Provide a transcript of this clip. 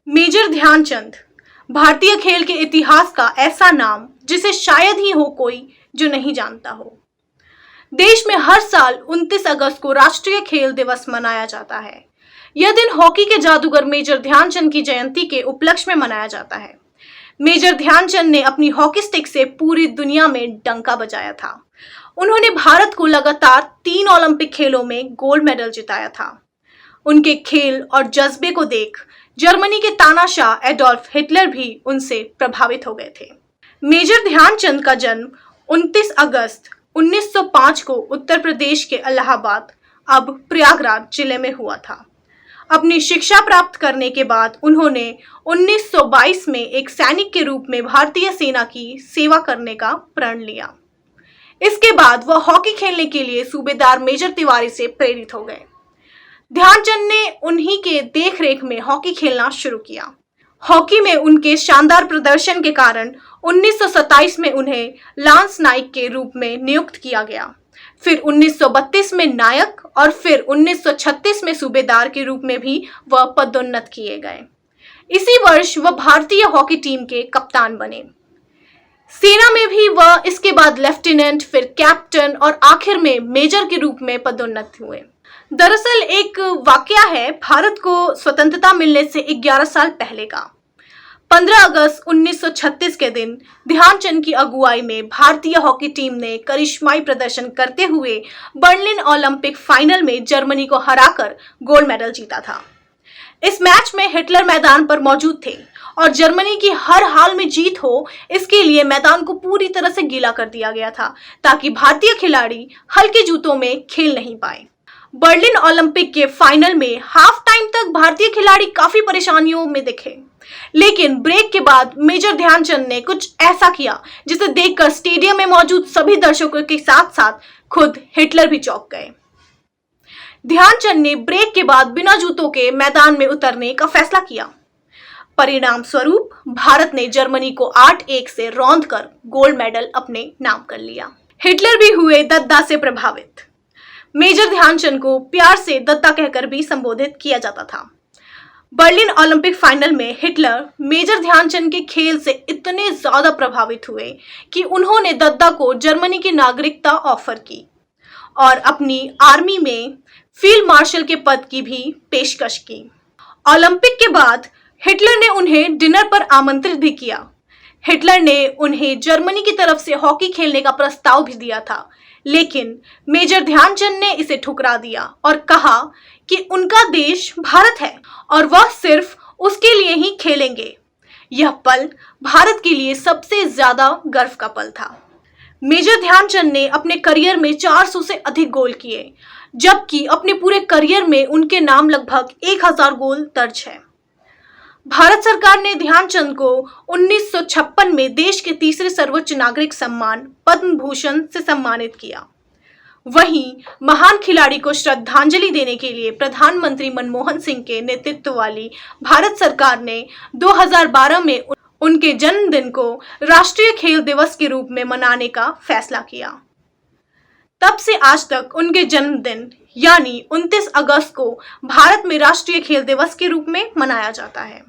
Major Dhyanchand भारतीय खेल के इतिहास का ऐसा नाम जिसे शायद ही हो कोई जो नहीं जानता हो। देश में हर साल 29 अगस्त को राष्ट्रीय खेल दिवस मनाया जाता है। यह दिन हॉकी के जादूगर मेजर ध्यानचंद की जयंती के उपलक्ष्य में मनाया जाता है। मेजर ध्यानचंद ने अपनी हॉकी स्टिक से पूरी दुनिया में डंका बजाया था। उन्होंने भारत को लगातार 3 ओलंपिक खेलों में गोल्ड मेडल जिताया था। उनके खेल और जज्बे को देख जर्मनी के तानाशाह एडोल्फ हिटलर भी उनसे प्रभावित हो गए थे। मेजर ध्यानचंद का जन्म 29 अगस्त 1905 को उत्तर प्रदेश के इलाहाबाद अब प्रयागराज जिले में हुआ था। अपनी शिक्षा प्राप्त करने के बाद उन्होंने 1922 में एक सैनिक के रूप में भारतीय सेना की सेवा करने का प्रण लिया। इसके बाद वह हॉकी खेलने के लिए सूबेदार मेजर तिवारी से प्रेरित हो गए। ध्यानचंद ने उन्हीं के देखरेख में हॉकी खेलना शुरू किया। हॉकी में उनके शानदार प्रदर्शन के कारण 1927 में उन्हें लांस नाइक के रूप में नियुक्त किया गया। फिर 1932 में नायक और फिर 1936 में सूबेदार के रूप में भी वह पदोन्नत किए गए। इसी वर्ष वह भारतीय हॉकी टीम के कप्तान बने। सेना में भी वह इसके बाद लेफ्टिनेंट, फिर कैप्टन और आखिर में मेजर के रूप में पदोन्नत हुए। दरअसल एक वाकया है भारत को स्वतंत्रता मिलने से 11 साल पहले का। 15 अगस्त 1936 के दिन ध्यानचंद की अगुवाई में भारतीय हॉकी टीम ने करिश्माई प्रदर्शन करते हुए बर्लिन ओलंपिक फाइनल में जर्मनी को हराकर गोल्ड मेडल जीता था। इस मैच में हिटलर मैदान पर मौजूद थे और जर्मनी की हर हाल में जीत हो इसके लिए मैदान को पूरी तरह से गीला कर दिया गया था ताकि भारतीय खिलाड़ी हल्के जूतों में खेल नहीं पाए। बर्लिन ओलंपिक के फाइनल में हाफ टाइम तक भारतीय खिलाड़ी काफी परेशानियों में दिखे, लेकिन ब्रेक के बाद मेजर ध्यानचंद ने कुछ ऐसा किया जिसे देखकर स्टेडियम में मौजूद सभी दर्शकों के साथ साथ खुद हिटलर भी चौंक गए। ध्यानचंद ने ब्रेक के बाद बिना जूतों के मैदान में उतरने का फैसला किया। परिणाम स्वरूप भारत ने जर्मनी को 8-1 से रौंदकर गोल्ड मेडल अपने नाम कर लिया। हिटलर भी हुए दद्दा से प्रभावित। मेजर ध्यानचंद को प्यार से दद्दा कहकर भी संबोधित किया जाता था। बर्लिन ओलंपिक फाइनल में हिटलर मेजर ध्यानचंद के खेल से इतने ज्यादा प्रभावित हुए कि उन्होंने दद्दा को जर्मनी की नागरिकता ऑफर की और अपनी आर्मी में फील्ड मार्शल के पद की भी पेशकश की। ओलंपिक के बाद हिटलर ने उन्हें डिनर पर आमंत्रित भी किया। हिटलर ने उन्हें जर्मनी की तरफ से हॉकी खेलने का प्रस्ताव भी दिया था, लेकिन मेजर ध्यानचंद ने इसे ठुकरा दिया और कहा कि उनका देश भारत है और वह सिर्फ उसके लिए ही खेलेंगे। यह पल भारत के लिए सबसे ज्यादा गर्व का पल था। मेजर ध्यानचंद ने अपने करियर में 400 से अधिक गोल किए, जबकि अपने पूरे करियर में उनके नाम लगभग 1000 गोल दर्ज है। भारत सरकार ने ध्यानचंद को 1956 में देश के तीसरे सर्वोच्च नागरिक सम्मान पद्म भूषण से सम्मानित किया। वहीं महान खिलाड़ी को श्रद्धांजलि देने के लिए प्रधानमंत्री मनमोहन सिंह के नेतृत्व वाली भारत सरकार ने 2012 में उनके जन्मदिन को राष्ट्रीय खेल दिवस के रूप में मनाने का फैसला किया। तब से आज तक उनके जन्मदिन यानी 29 अगस्त को भारत में राष्ट्रीय खेल दिवस के रूप में मनाया जाता है।